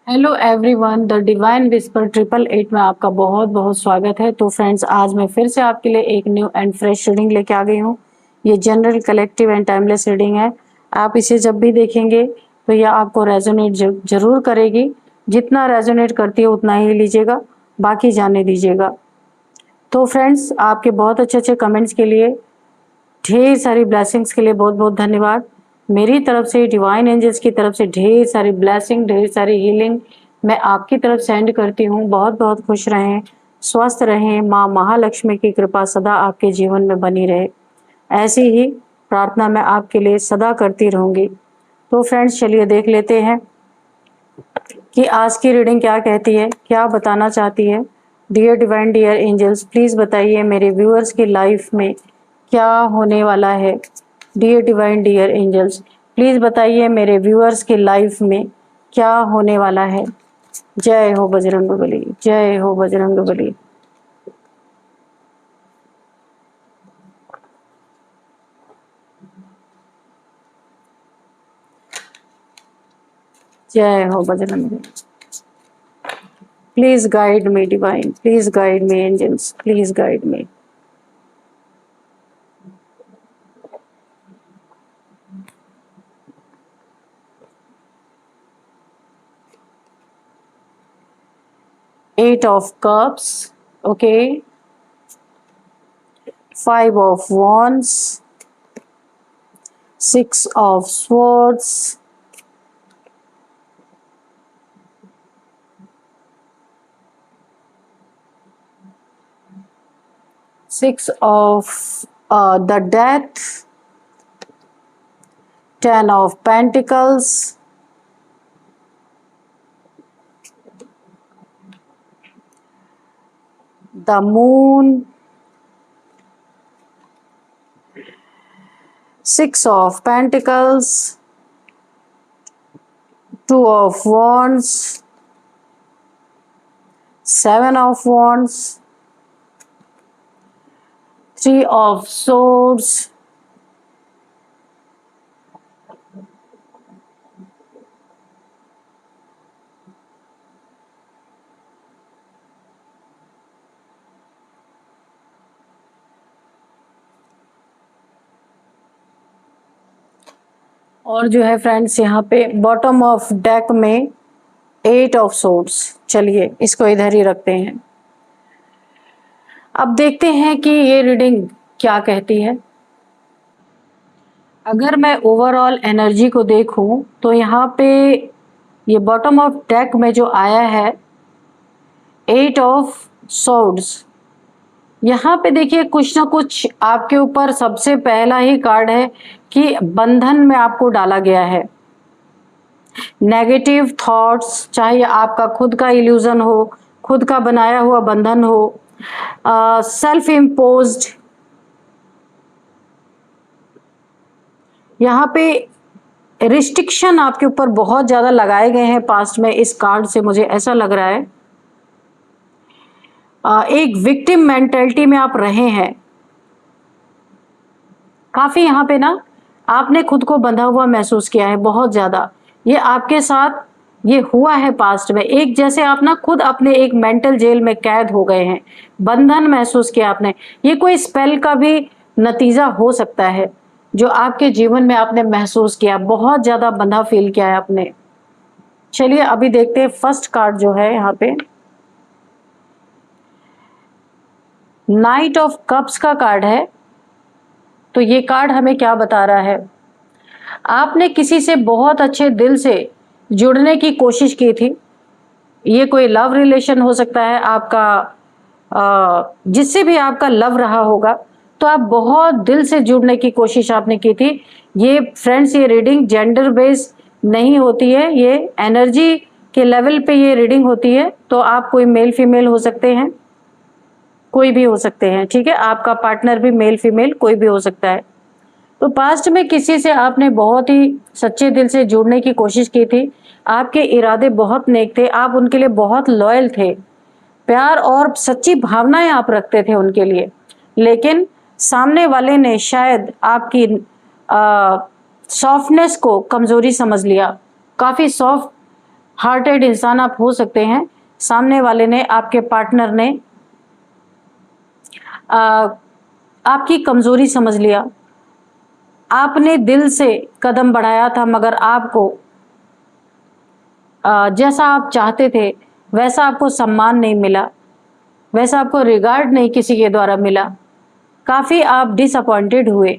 Hello everyone, the divine whisper 888 में आपका बहुत बहुत स्वागत है। तो फ्रेंड्स, आज मैं फिर से आपके लिए एक न्यू एंड फ्रेश रीडिंग लेके आ गई हूँ। ये general, collective and timeless reading है। आप इसे जब भी देखेंगे तो यह आपको रेजोनेट जरूर करेगी। जितना रेजोनेट करती है उतना ही लीजिएगा, बाकी जाने दीजिएगा। तो फ्रेंड्स, आपके बहुत अच्छे अच्छे कमेंट्स के लिए, ढेर सारी ब्लेसिंग्स के लिए बहुत बहुत धन्यवाद। मेरी तरफ से, डिवाइन एंजल्स की तरफ से ढेर सारी ब्लेसिंग, ढेर सारी हीलिंग मैं आपकी तरफ सेंड करती हूँ। बहुत बहुत खुश रहें, स्वस्थ रहें, माँ महालक्ष्मी की कृपा सदा आपके जीवन में बनी रहे। ऐसी ही प्रार्थना मैं आपके लिए सदा करती रहूँगी। तो फ्रेंड्स, चलिए देख लेते हैं कि आज की रीडिंग क्या कहती है, क्या बताना चाहती है। Dear divine, dear angels, please बताइए मेरे व्यूअर्स की लाइफ में क्या होने वाला है। Dear divine, dear angels, please बताइए मेरे व्यूअर्स की लाइफ में क्या होने वाला है। जय हो बजरंगबली, जय हो बजरंगबली। जय हो Bajrangbali. Please guide me divine, please guide me angels, please guide me. Eight of Cups, okay. Five of Wands, Six of Swords, Six of the Death, Ten of Pentacles, the Moon, Six of Pentacles, Two of Wands, Seven of Wands, Three of Swords, और जो है friends, यहाँ पे bottom of deck में eight of swords. चलिए इसको इधर ही रखते हैं। अब देखते हैं कि ये रीडिंग क्या कहती है। अगर मैं ओवरऑल एनर्जी को देखूं तो यहाँ पे ये बॉटम ऑफ डेक में जो आया है एट ऑफ सोर्ड्स, यहाँ पे देखिए कुछ ना कुछ आपके ऊपर सबसे पहला ही कार्ड है कि बंधन में आपको डाला गया है। नेगेटिव थॉट्स, चाहे आपका खुद का इल्यूजन हो, खुद का बनाया हुआ बंधन हो, सेल्फ इम्पोज्ड, यहाँ पे रिस्ट्रिक्शन आपके ऊपर बहुत ज्यादा लगाए गए हैं पास्ट में। इस कार्ड से मुझे ऐसा लग रहा है एक विक्टिम मेंटेलिटी में आप रहे हैं काफी। यहाँ पे ना आपने खुद को बंधा हुआ महसूस किया है बहुत ज्यादा। ये आपके साथ ये हुआ है पास्ट में। एक जैसे आप ना खुद अपने एक मेंटल जेल में कैद हो गए हैं, बंधन महसूस किया आपने। ये कोई स्पेल का भी नतीजा हो सकता है जो आपके जीवन में आपने महसूस किया, बहुत ज्यादा बंधा फील किया है आपने। चलिए अभी देखते हैं फर्स्ट कार्ड जो है यहाँ पे नाइट ऑफ कप्स का कार्ड है। तो ये कार्ड हमें क्या बता रहा है? आपने किसी से बहुत अच्छे दिल से जुड़ने की कोशिश की थी। ये कोई लव रिलेशन हो सकता है आपका, जिससे भी आपका लव रहा होगा, तो आप बहुत दिल से जुड़ने की कोशिश आपने की थी। ये फ्रेंड्स, ये रीडिंग जेंडर बेस्ड नहीं होती है, ये एनर्जी के लेवल पे ये रीडिंग होती है। तो आप कोई मेल फीमेल हो सकते हैं, कोई भी हो सकते हैं, ठीक है। आपका पार्टनर भी मेल फीमेल कोई भी हो सकता है। तो पास्ट में किसी से आपने बहुत ही सच्चे दिल से जुड़ने की कोशिश की थी। आपके इरादे बहुत नेक थे, आप उनके लिए बहुत लॉयल थे, प्यार और सच्ची भावनाएं आप रखते थे उनके लिए। लेकिन सामने वाले ने शायद आपकी सॉफ्टनेस को कमजोरी समझ लिया। काफी सॉफ्ट हार्टेड इंसान आप हो सकते हैं। सामने वाले ने, आपके पार्टनर ने आपकी कमजोरी समझ लिया। आपने दिल से कदम बढ़ाया था, मगर आपको जैसा आप चाहते थे वैसा आपको सम्मान नहीं मिला, वैसा आपको रिगार्ड नहीं किसी के द्वारा मिला। काफी आप डिसअपॉइंटेड हुए।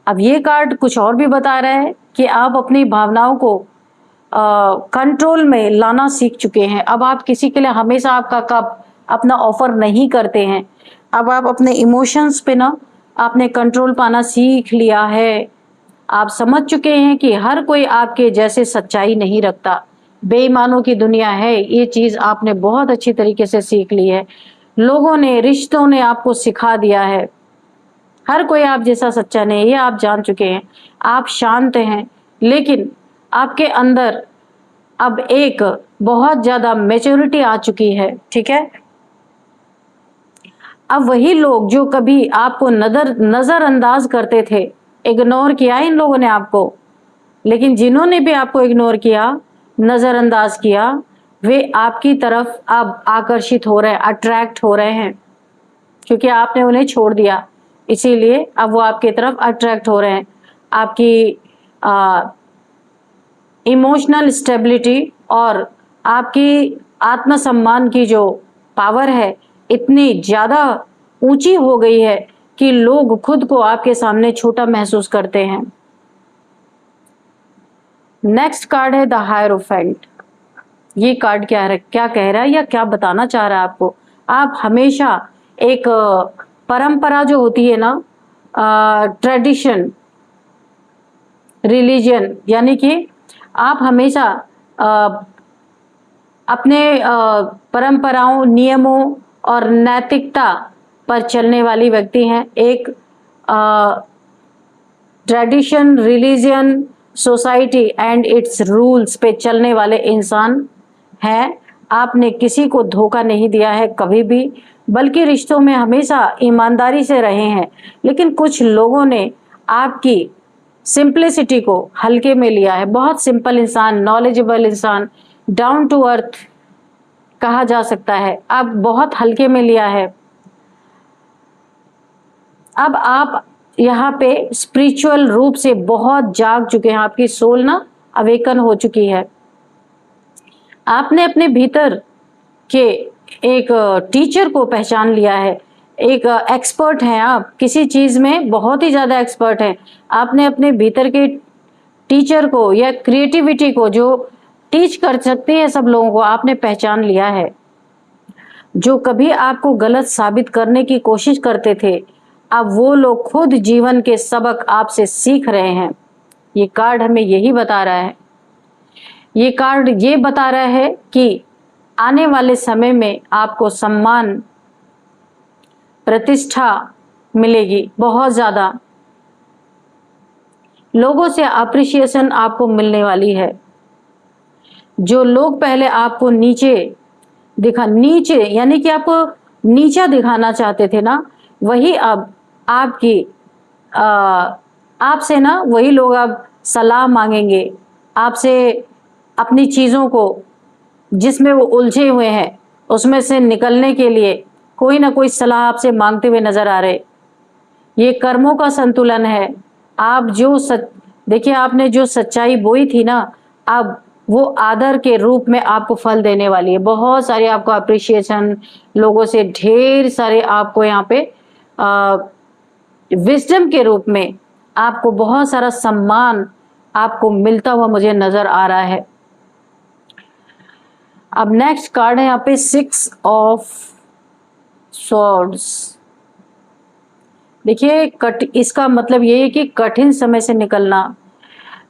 अब ये कार्ड कुछ और भी बता रहा है कि आप अपनी भावनाओं को कंट्रोल में लाना सीख चुके हैं। अब आप किसी के लिए हमेशा आपका कप अपना ऑफर नहीं करते हैं। अब आप अपने इमोशंस पे ना आपने कंट्रोल पाना सीख लिया है। आप समझ चुके हैं कि हर कोई आपके जैसे सच्चाई नहीं रखता, बेईमानों की दुनिया है। ये चीज आपने बहुत अच्छी तरीके से सीख ली है। लोगों ने, रिश्तों ने आपको सिखा दिया है, हर कोई आप जैसा सच्चा नहीं, ये आप जान चुके हैं। आप शांत हैं, लेकिन आपके अंदर अब एक बहुत ज्यादा मैच्योरिटी आ चुकी है। ठीक है, अब वही लोग जो कभी आपको नजरअंदाज करते थे, इग्नोर किया इन लोगों ने आपको, लेकिन जिन्होंने भी आपको इग्नोर किया, नजरअंदाज किया, वे आपकी तरफ अब आकर्षित हो रहे हैं, अट्रैक्ट हो रहे हैं, क्योंकि आपने उन्हें छोड़ दिया। इसीलिए अब वो आपकी तरफ अट्रैक्ट हो रहे हैं। आपकी इमोशनल स्टेबिलिटी और आपकी आत्मसम्मान की जो पावर है इतनी ज्यादा ऊंची हो गई है कि लोग खुद को आपके सामने छोटा महसूस करते हैं। नेक्स्ट कार्ड है द हायरोफेंट। ये कार्ड क्या कह रहा है या क्या बताना चाह रहा है आपको? आप हमेशा एक परंपरा जो होती है ना, ट्रेडिशन, रिलीजन, यानी कि आप हमेशा अपने परंपराओं, नियमों और नैतिकता पर चलने वाली व्यक्ति हैं। एक tradition, religion, society and it's rules पे चलने वाले इंसान हैं। आपने किसी को धोखा नहीं दिया है कभी भी, बल्कि रिश्तों में हमेशा ईमानदारी से रहे हैं। लेकिन कुछ लोगों ने आपकी सिंप्लिसिटी को हल्के में लिया है। बहुत सिंपल इंसान, नॉलेजेबल इंसान, डाउन टू अर्थ कहा जा सकता है, अब बहुत हल्के में लिया है। अब आप यहाँ पे स्पिरिचुअल रूप से बहुत जाग चुके हैं। आपकी सोल ना अवेकन हो चुकी है। आपने अपने भीतर के एक टीचर को पहचान लिया है। एक एक्सपर्ट हैं आप, किसी चीज में बहुत ही ज्यादा एक्सपर्ट हैं। आपने अपने भीतर के टीचर को या क्रिएटिविटी को, जो टीच कर सकते हैं सब लोगों को, आपने पहचान लिया है। जो कभी आपको गलत साबित करने की कोशिश करते थे, अब वो लोग खुद जीवन के सबक आपसे सीख रहे हैं। ये कार्ड हमें यही बता रहा है। ये कार्ड ये बता रहा है कि आने वाले समय में आपको सम्मान, प्रतिष्ठा मिलेगी, बहुत ज्यादा लोगों से अप्रिशिएशन आपको मिलने वाली है। जो लोग पहले आपको नीचे यानी कि आपको नीचा दिखाना चाहते थे ना, वही अब आपसे ना वही लोग अब सलाह मांगेंगे आपसे। अपनी चीजों को, जिसमें वो उलझे हुए हैं, उसमें से निकलने के लिए कोई ना कोई सलाह आपसे मांगते हुए नजर आ रहे। ये कर्मों का संतुलन है। आप जो देखिए, आपने जो सच्चाई बोई थी ना, अब वो आदर के रूप में आपको फल देने वाली है। बहुत सारे आपको अप्रिशिएशन, लोगों से ढेर सारे आपको यहाँ पे विजडम के रूप में आपको बहुत सारा सम्मान आपको मिलता हुआ मुझे नजर आ रहा है। अब नेक्स्ट कार्ड है यहाँ पे 6 ऑफ सॉर्ड्स। देखिए, इसका मतलब ये है कि कठिन समय से निकलना।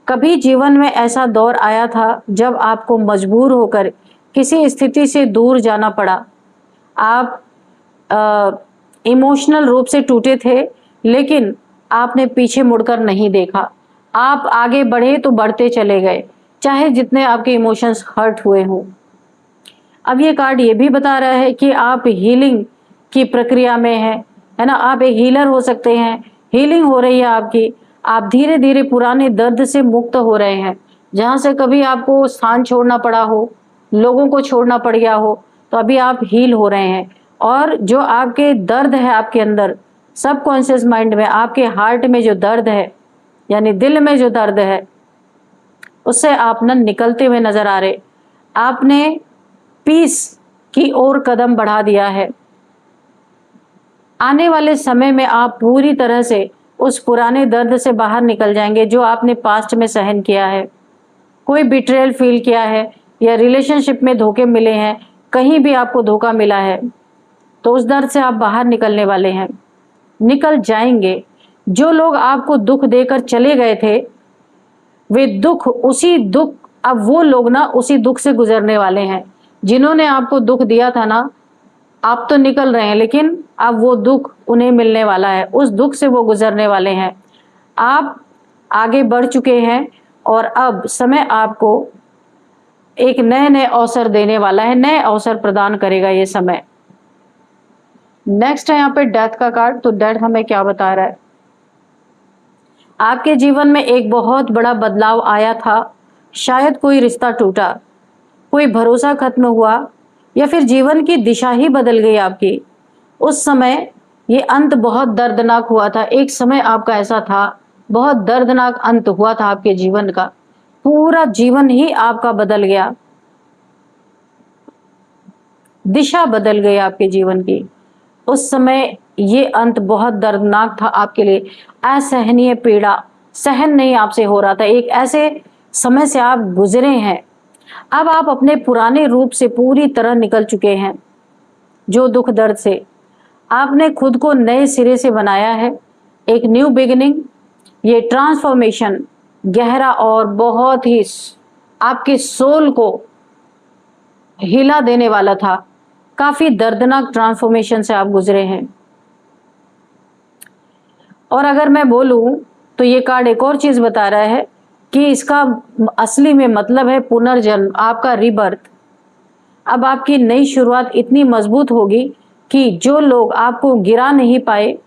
कभी जीवन में ऐसा दौर आया था जब आपको मजबूर होकर किसी स्थिति से दूर जाना पड़ा। आप इमोशनल रूप से टूटे थे, लेकिन आपने पीछे मुड़कर नहीं देखा। आप आगे बढ़े तो बढ़ते चले गए, चाहे जितने आपके इमोशंस हर्ट हुए हों। अब ये कार्ड ये भी बता रहा है कि आप हीलिंग की प्रक्रिया में है ना। आप एक हीलर हो सकते हैं, हीलिंग हो रही है आपकी। आप धीरे धीरे पुराने दर्द से मुक्त हो रहे हैं। जहाँ से कभी आपको स्थान छोड़ना पड़ा हो, लोगों को छोड़ना पड़ गया हो, तो अभी आप हील हो रहे हैं। और जो आपके दर्द है आपके अंदर, सबकॉन्शियस माइंड में, आपके हार्ट में जो दर्द है, यानी दिल में जो दर्द है, उससे आप न निकलते हुए नजर आ रहे। आपने पीस की ओर कदम बढ़ा दिया है। आने वाले समय में आप पूरी तरह से उस पुराने दर्द से बाहर निकल जाएंगे जो आपने पास्ट में सहन किया है। कोई बिट्रेयल फील किया है या रिलेशनशिप में धोखे मिले हैं, कहीं भी आपको धोखा मिला है, तो उस दर्द से आप बाहर निकलने वाले हैं, निकल जाएंगे। जो लोग आपको दुख देकर चले गए थे, वे दुख, उसी दुख, अब वो लोग ना उसी दुख से गुजरने वाले हैं। जिन्होंने आपको दुख दिया था ना, आप तो निकल रहे हैं, लेकिन अब वो दुख उन्हें मिलने वाला है, उस दुख से वो गुजरने वाले हैं। आप आगे बढ़ चुके हैं और अब समय आपको एक नए नए अवसर देने वाला है, नए अवसर प्रदान करेगा ये समय। नेक्स्ट है यहाँ पे डेथ का कार्ड। तो डेथ हमें क्या बता रहा है? आपके जीवन में एक बहुत बड़ा बदलाव आया था। शायद कोई रिश्ता टूटा, कोई भरोसा खत्म हुआ, या फिर जीवन की दिशा ही बदल गई आपकी। उस समय ये अंत बहुत दर्दनाक हुआ था। एक समय आपका ऐसा था, बहुत दर्दनाक अंत हुआ था आपके जीवन का। पूरा जीवन ही आपका बदल गया, दिशा बदल गई आपके जीवन की। उस समय ये अंत बहुत दर्दनाक था आपके लिए। असहनीय पीड़ा सहन नहीं आपसे हो रहा था। एक ऐसे समय से आप गुजरे हैं। अब आप अपने पुराने रूप से पूरी तरह निकल चुके हैं। जो दुख दर्द से आपने खुद को नए सिरे से बनाया है, एक न्यू बिगिनिंग। ये ट्रांसफॉर्मेशन गहरा और बहुत ही आपके सोल को हिला देने वाला था। काफी दर्दनाक ट्रांसफॉर्मेशन से आप गुजरे हैं। और अगर मैं बोलूं तो ये कार्ड एक और चीज बता रहा है कि इसका असली में मतलब है पुनर्जन्म, आपका रीबर्थ। अब आपकी नई शुरुआत इतनी मजबूत होगी कि जो लोग आपको गिरा नहीं पाए,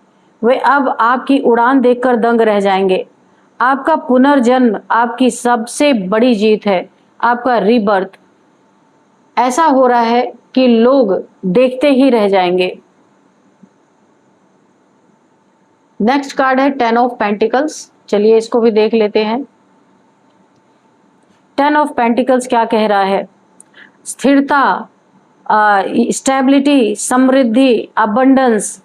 वे अब आपकी उड़ान देखकर दंग रह जाएंगे। आपका पुनर्जन्म आपकी सबसे बड़ी जीत है, आपका रीबर्थ। ऐसा हो रहा है कि लोग देखते ही रह जाएंगे। नेक्स्ट कार्ड है 10 ऑफ पेंटिकल्स। चलिए इसको भी देख लेते हैं। 10 ऑफ पेंटिकल्स क्या कह रहा है? स्थिरता, स्टेबिलिटी, समृद्धि, अबंडेंस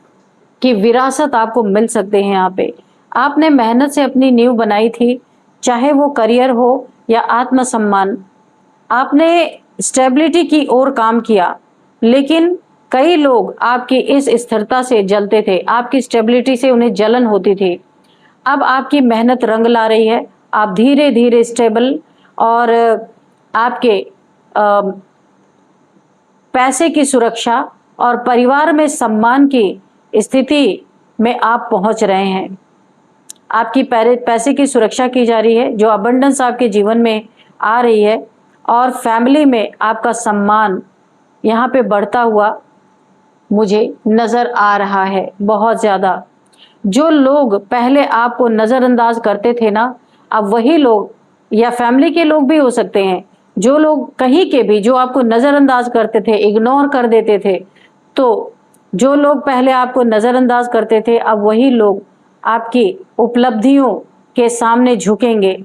की विरासत आपको मिल सकते हैं। यहाँ पे आपने मेहनत से अपनी नींव बनाई थी, चाहे वो करियर हो या आत्मसम्मान। आपने स्टेबिलिटी की ओर काम किया, लेकिन कई लोग आपकी इस स्थिरता से जलते थे, आपकी स्टेबिलिटी से उन्हें जलन होती थी। अब आपकी मेहनत रंग ला रही है। आप धीरे धीरे स्टेबल और आपके पैसे की सुरक्षा और परिवार में सम्मान की स्थिति में आप पहुंच रहे हैं। आपकी पैसे की सुरक्षा की जा रही है, जो अबंडेंस आपके जीवन में आ रही है, और फैमिली में आपका सम्मान यहाँ पे बढ़ता हुआ मुझे नजर आ रहा है बहुत ज्यादा। जो लोग पहले आपको नजरअंदाज करते थे ना, अब वही लोग, या फैमिली के लोग भी हो सकते हैं, जो लोग कहीं के भी जो आपको नजरअंदाज करते थे, इग्नोर कर देते थे, तो जो लोग पहले आपको नजरअंदाज करते थे, अब वही लोग आपकी उपलब्धियों के सामने झुकेंगे।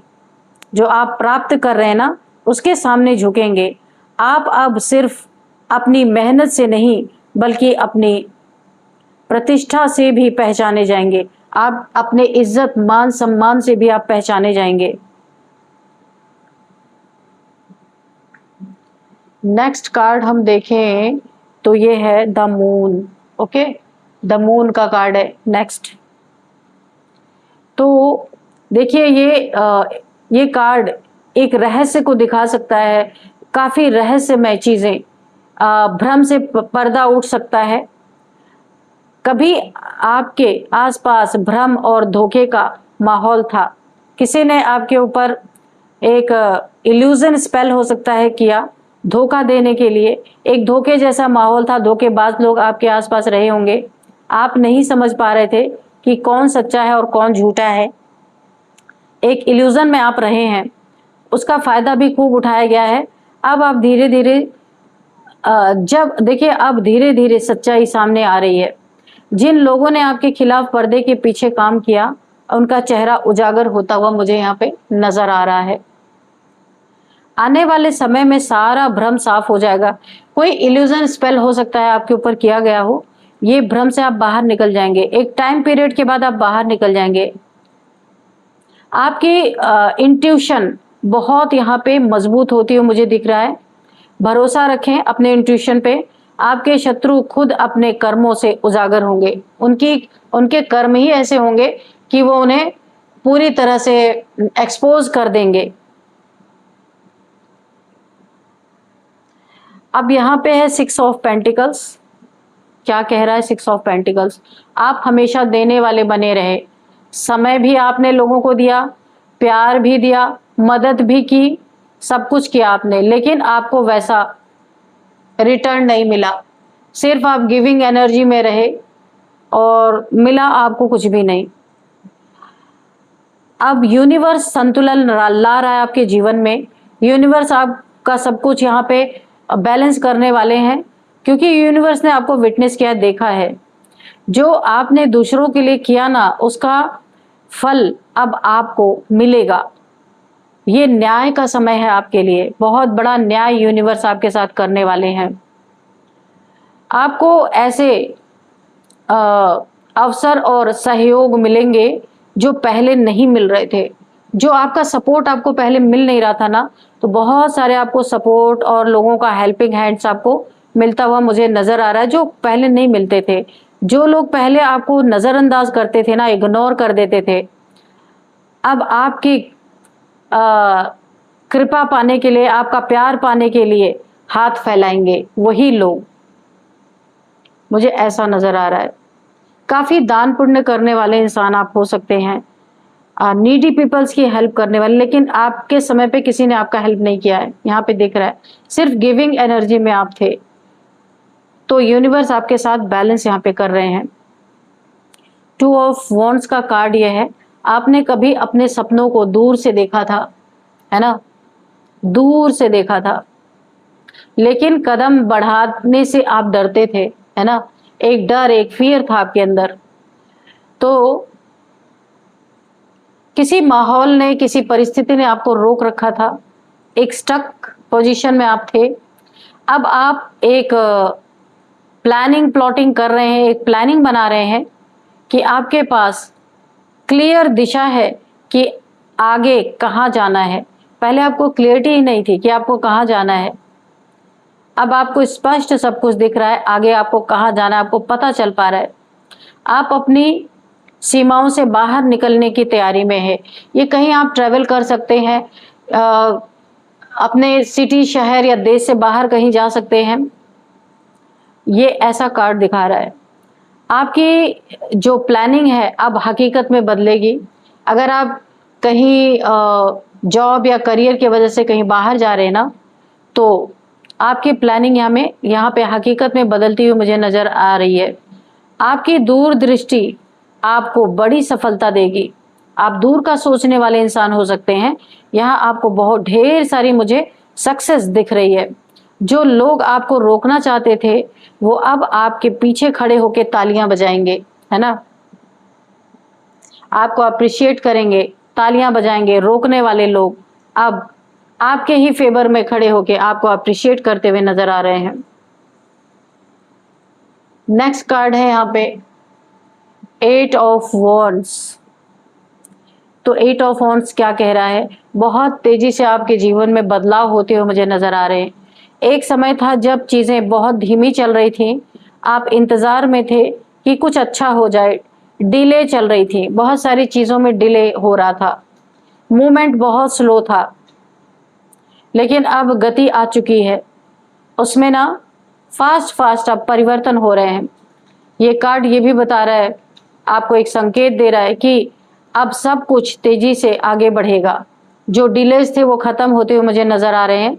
जो आप प्राप्त कर रहे हैं ना, उसके सामने झुकेंगे। आप अब सिर्फ अपनी मेहनत से नहीं, बल्कि अपनी प्रतिष्ठा से भी पहचाने जाएंगे। आप अपने इज्जत, मान, सम्मान से भी आप पहचाने जाएंगे। नेक्स्ट कार्ड हम देखें तो ये है the moon. Okay, the moon का कार्ड है नेक्स्ट। तो देखिए ये कार्ड एक रहस्य को दिखा सकता है। काफी रहस्यमय चीजें, भ्रम से पर्दा उठ सकता है। कभी आपके आसपास भ्रम और धोखे का माहौल था। किसी ने आपके ऊपर एक इल्यूजन स्पेल हो सकता है किया, धोखा देने के लिए। एक धोखे जैसा माहौल था, धोखेबाज लोग आपके आसपास रहे होंगे। आप नहीं समझ पा रहे थे कि कौन सच्चा है और कौन झूठा है। एक इल्यूजन में आप रहे हैं। उसका फायदा भी खूब उठाया गया है। अब आप धीरे धीरे जब देखिए अब धीरे धीरे सच्चाई सामने आ रही है। जिन लोगों ने आपके खिलाफ पर्दे के पीछे काम किया, उनका चेहरा उजागर होता हुआ मुझे यहाँ पे नजर आ रहा है। आने वाले समय में सारा भ्रम साफ हो जाएगा। कोई इल्यूजन स्पेल हो सकता है आपके ऊपर किया गया हो, ये भ्रम से आप बाहर निकल जाएंगे। एक टाइम पीरियड के बाद आप बाहर निकल जाएंगे। आपकी इंट्यूशन बहुत यहाँ पे मजबूत होती हुई मुझे दिख रहा है। भरोसा रखें अपने इंट्यूशन पे। आपके शत्रु खुद अपने कर्मों से उजागर होंगे। उनके कर्म ही ऐसे होंगे कि वो उन्हें पूरी तरह से एक्सपोज कर देंगे। अब यहाँ पे है 6 ऑफ पेंटिकल्स। क्या कह रहा है 6 ऑफ पेंटिकल्स? आप हमेशा देने वाले बने रहे। समय भी आपने लोगों को दिया, प्यार भी दिया, मदद भी की, सब कुछ किया आपने, लेकिन आपको वैसा रिटर्न नहीं मिला। सिर्फ आप गिविंग एनर्जी में रहे और मिला आपको कुछ भी नहीं। अब यूनिवर्स संतुलन ला रहा है आपके जीवन में। यूनिवर्स आपका सब कुछ यहाँ पे बैलेंस करने वाले हैं, क्योंकि यूनिवर्स ने आपको विटनेस किया, देखा है। जो आपने दूसरों के लिए किया ना, उसका फल अब आपको मिलेगा। ये न्याय का समय है आपके लिए। बहुत बड़ा न्याय यूनिवर्स आपके साथ करने वाले हैं। आपको ऐसे अवसर और सहयोग मिलेंगे जो पहले नहीं मिल रहे थे। जो आपका सपोर्ट आपको पहले मिल नहीं रहा था ना, तो बहुत सारे आपको सपोर्ट और लोगों का हेल्पिंग हैंड्स आपको मिलता हुआ मुझे नजर आ रहा है, जो पहले नहीं मिलते थे। जो लोग पहले आपको नजरअंदाज करते थे ना, इग्नोर कर देते थे, अब आपकी कृपा पाने के लिए, आपका प्यार पाने के लिए हाथ फैलाएंगे वही लोग। मुझे ऐसा नजर आ रहा है। काफी दान पुण्य करने वाले इंसान आप हो सकते हैं, नीडी पीपल्स की हेल्प करने वाले, लेकिन आपके समय पे किसी ने आपका हेल्प नहीं किया है। यहाँ पे दिख रहा है सिर्फ गिविंग एनर्जी में आप थे, तो यूनिवर्स आपके साथ बैलेंस यहाँ पे कर रहे हैं। 2 ऑफ वॉन्ड्स का कार्ड यह है, आपने कभी अपने सपनों को दूर से देखा था, है ना, दूर से देखा था, लेकिन कदम बढ़ाने से आप डरते थे, है ना, एक डर, एक फियर था आपके अंदर। तो किसी माहौल ने, किसी परिस्थिति ने आपको रोक रखा था, एक स्टक पोजीशन में आप थे। अब आप एक प्लानिंग प्लॉटिंग कर रहे हैं, एक प्लानिंग बना रहे हैं कि आपके पास क्लियर दिशा है कि आगे कहाँ जाना है। पहले आपको क्लियरिटी ही नहीं थी कि आपको कहाँ जाना है। अब आपको स्पष्ट सब कुछ दिख रहा है, आगे आपको कहाँ जाना है आपको पता चल पा रहा है। आप अपनी सीमाओं से बाहर निकलने की तैयारी में है। ये कहीं आप ट्रेवल कर सकते हैं, अपने सिटी, शहर या देश से बाहर कहीं जा सकते हैं। ये ऐसा कार्ड दिखा रहा है। आपकी जो प्लानिंग है अब हकीकत में बदलेगी। अगर आप कहीं जॉब या करियर की वजह से कहीं बाहर जा रहे हैं ना, तो आपकी प्लानिंग यहाँ पे हकीकत में बदलती हुई मुझे नजर आ रही है। आपकी दूरदृष्टि आपको बड़ी सफलता देगी। आप दूर का सोचने वाले इंसान हो सकते हैं। यहाँ आपको बहुत ढेर सारी मुझे सक्सेस दिख रही है। जो लोग आपको रोकना चाहते थे, वो अब आपके पीछे खड़े होकर तालियां बजाएंगे, है ना, आपको अप्रिशिएट करेंगे, तालियां बजाएंगे। रोकने वाले लोग अब आपके ही फेवर में खड़े होकर आपको अप्रिशिएट करते हुए नजर आ रहे हैं। नेक्स्ट कार्ड है यहाँ पे 8 ऑफ वॉन्ड्स। तो 8 ऑफ वॉन्ड्स क्या कह रहा है? बहुत तेजी से आपके जीवन में बदलाव होते हुए मुझे नजर आ रहे हैं। एक समय था जब चीजें बहुत धीमी चल रही थी, आप इंतजार में थे कि कुछ अच्छा हो जाए, डिले चल रही थी, बहुत सारी चीजों में डिले हो रहा था, मूवमेंट बहुत स्लो था, लेकिन अब गति आ चुकी है, उसमें ना फास्ट फास्ट अब परिवर्तन हो रहे हैं। ये कार्ड ये भी बता रहा है, आपको एक संकेत दे रहा है कि अब सब कुछ तेजी से आगे बढ़ेगा। जो डिलेज थे वो खत्म होते हुए मुझे नजर आ रहे हैं।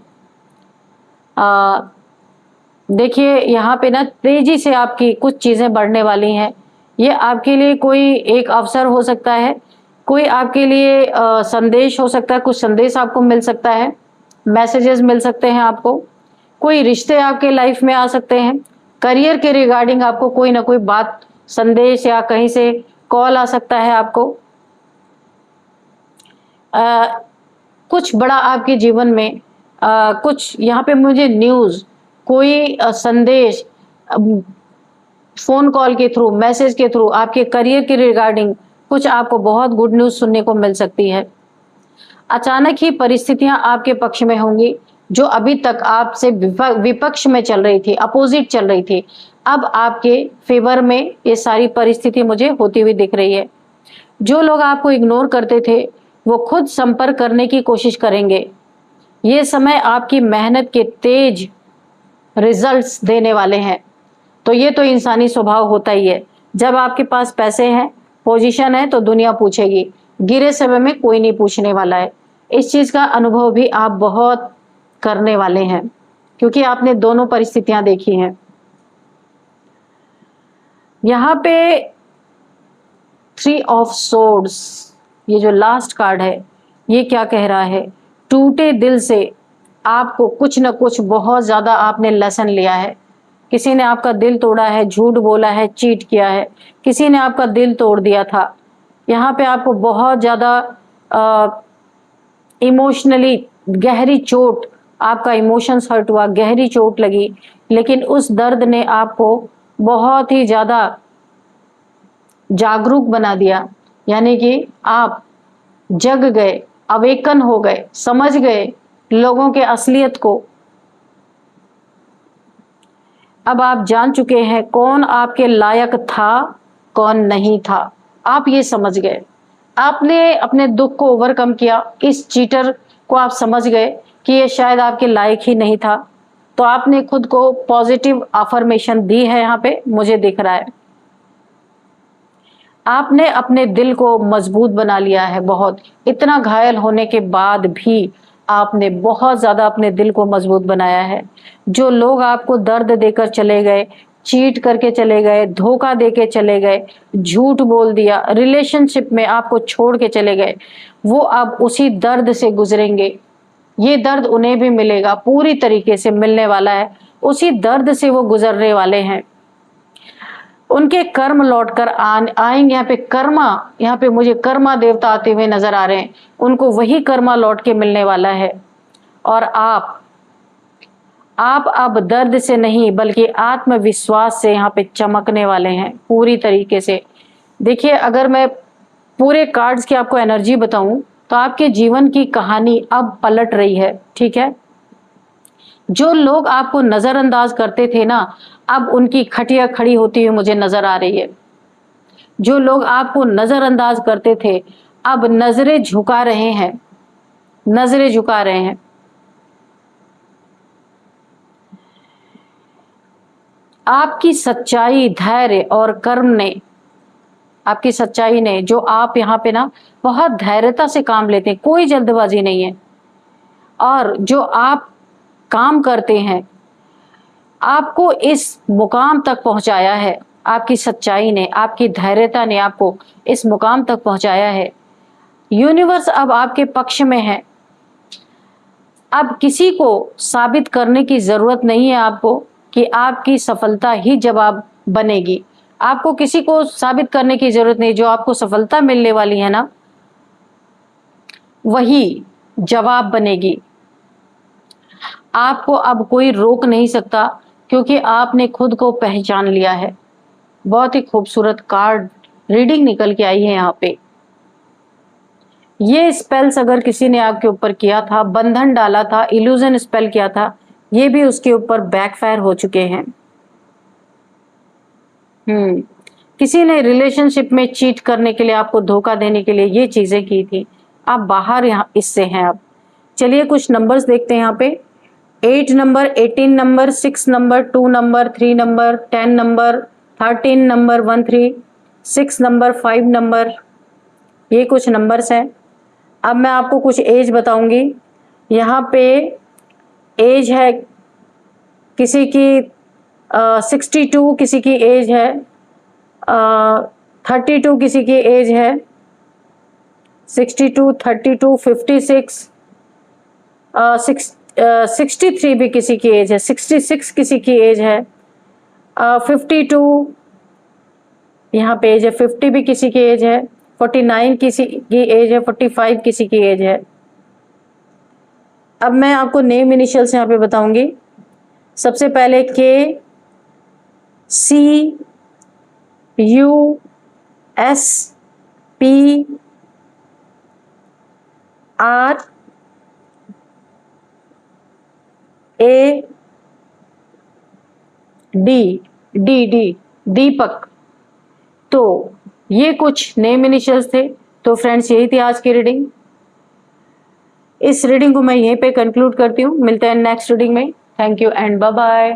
देखिए यहाँ पे ना तेजी से आपकी कुछ चीजें बढ़ने वाली हैं। ये आपके लिए कोई एक अवसर हो सकता है कोई आपके लिए संदेश हो सकता है, कुछ संदेश आपको मिल सकता है, मैसेजेस मिल सकते हैं आपको, कोई रिश्ते आपके लाइफ में आ सकते हैं, करियर के रिगार्डिंग आपको कोई ना कोई बात, संदेश या कहीं से कॉल आ सकता है आपको। अ, कुछ बड़ा आपके जीवन में कुछ यहाँ पे मुझे न्यूज़, कोई संदेश, फ़ोन कॉल के थ्रू, मैसेज के थ्रू आपके करियर के रिगार्डिंग कुछ आपको बहुत गुड न्यूज़ सुनने को मिल सकती है। अचानक ही परिस्थितियाँ आपके पक्ष में होंगी, जो अभी तक आपसे विपक्ष में चल रही थी, अपोज़िट चल रही थी, अब आपके फ़ेवर में ये सारी परिस्थिति मुझे होती हुई दिख रही है। जो लोग आपको इग्नोर करते थे, वो खुद संपर्क करने की कोशिश करेंगे। ये समय आपकी मेहनत के तेज रिजल्ट्स देने वाले हैं। तो ये तो इंसानी स्वभाव होता ही है। जब आपके पास पैसे हैं, पोजीशन है, तो दुनिया पूछेगी। गिरे समय में कोई नहीं पूछने वाला है। इस चीज़ का अनुभव भी आप बहुत करने वाले हैं, क्योंकि आपने दोनों परिस्थितियां देखी हैं। यहाँ पे 3 ऑफ सोर्ड्स, ये जो लास्ट कार्ड है, ये क्या कह रहा है? टूटे दिल से आपको कुछ न कुछ बहुत ज़्यादा आपने लेसन लिया है। किसी ने आपका दिल तोड़ा है, झूठ बोला है, चीट किया है, किसी ने आपका दिल तोड़ दिया था। यहाँ पे आपको बहुत ज़्यादा इमोशनली गहरी चोट, आपका इमोशंस हर्ट हुआ, गहरी चोट लगी, लेकिन उस दर्द ने आपको बहुत ही ज़्यादा जागरूक बना दिया। यानी कि आप जग गए, अवेकन हो गए, समझ गए लोगों के असलियत को। अब आप जान चुके हैं कौन आपके लायक था, कौन नहीं था। आप ये समझ गए। आपने अपने दुख को ओवरकम किया। इस चीटर को आप समझ गए कि ये शायद आपके लायक ही नहीं था। तो आपने खुद को पॉजिटिव अफर्मेशन दी है, यहाँ पे मुझे दिख रहा है। आपने अपने दिल को मजबूत बना लिया है बहुत। इतना घायल होने के बाद भी आपने बहुत ज़्यादा अपने दिल को मजबूत बनाया है। जो लोग आपको दर्द देकर चले गए, चीट करके चले गए, धोखा देके चले गए, झूठ बोल दिया, रिलेशनशिप में आपको छोड़ के चले गए, वो अब उसी दर्द से गुजरेंगे। ये दर्द उन्हें भी मिलेगा, पूरी तरीके से मिलने वाला है। उसी दर्द से वो गुजरने वाले हैं। उनके कर्म लौटकर आएंगे। यहाँ पे कर्मा, यहाँ पे मुझे कर्मा देवता आते हुए नजर आ रहे हैं। उनको वही कर्मा लौट के मिलने वाला है। और आप अब दर्द से नहीं बल्कि आत्मविश्वास से यहाँ पे चमकने वाले हैं पूरी तरीके से। देखिए, अगर मैं पूरे कार्ड्स की आपको एनर्जी बताऊं तो आपके जीवन की कहानी अब पलट रही है। ठीक है, जो लोग आपको नजरअंदाज करते थे ना, अब उनकी खटिया खड़ी होती हुई मुझे नजर आ रही है। जो लोग आपको नजरअंदाज करते थे, अब नजरें झुका रहे हैं, नजरें झुका रहे हैं। आपकी सच्चाई, धैर्य और कर्म ने, आपकी सच्चाई ने, जो आप यहाँ पे ना बहुत धैर्यता से काम लेते हैं, कोई जल्दबाजी नहीं है, और जो आप काम करते हैं, आपको इस मुकाम तक पहुंचाया है। आपकी सच्चाई ने, आपकी धैर्यता ने आपको इस मुकाम तक पहुंचाया है। यूनिवर्स अब आपके पक्ष में है। अब किसी को साबित करने की जरूरत नहीं है आपको कि आपकी सफलता ही जवाब बनेगी। आपको किसी को साबित करने की जरूरत नहीं। जो आपको सफलता मिलने वाली है ना, वही जवाब बनेगी। आपको अब कोई रोक नहीं सकता, क्योंकि आपने खुद को पहचान लिया है। बहुत ही खूबसूरत कार्ड रीडिंग निकल के आई है यहाँ पे। ये स्पेल्स अगर किसी ने आपके ऊपर किया था, बंधन डाला था, इल्यूजन स्पेल किया था, ये भी उसके ऊपर बैकफायर हो चुके हैं। किसी ने रिलेशनशिप में चीट करने के लिए, आपको धोखा देने के लिए ये चीजें की थी। आप बाहर यहाँ इससे हैं अब। चलिए कुछ नंबर्स देखते हैं यहाँ पे। 8 number, 18 number, 6 number, 2 number, 3 number, 10 number, 13 number, 13, 6 number, 5 number, ये कुछ नंबर्स हैं। अब मैं आपको कुछ एज बताऊंगी। यहाँ पे एज है किसी की 62, किसी की एज है 32, किसी की एज है 62, 32, 56, 63 भी किसी की एज है, 66 किसी की एज है, 52 यहाँ पे एज है, 50 भी किसी की एज है, 49 किसी की एज है, 45 किसी की एज है। अब मैं आपको नेम इनिशियल्स यहाँ पे बताऊंगी। सबसे पहले K, C, U, S, P, R, A, D, Deepak. तो ये कुछ नेम इनिशियल्स थे। तो फ्रेंड्स, यही थी आज की रीडिंग। इस रीडिंग को मैं यहीं पे कंक्लूड करती हूँ। मिलते हैं नेक्स्ट रीडिंग में। Thank you and bye bye.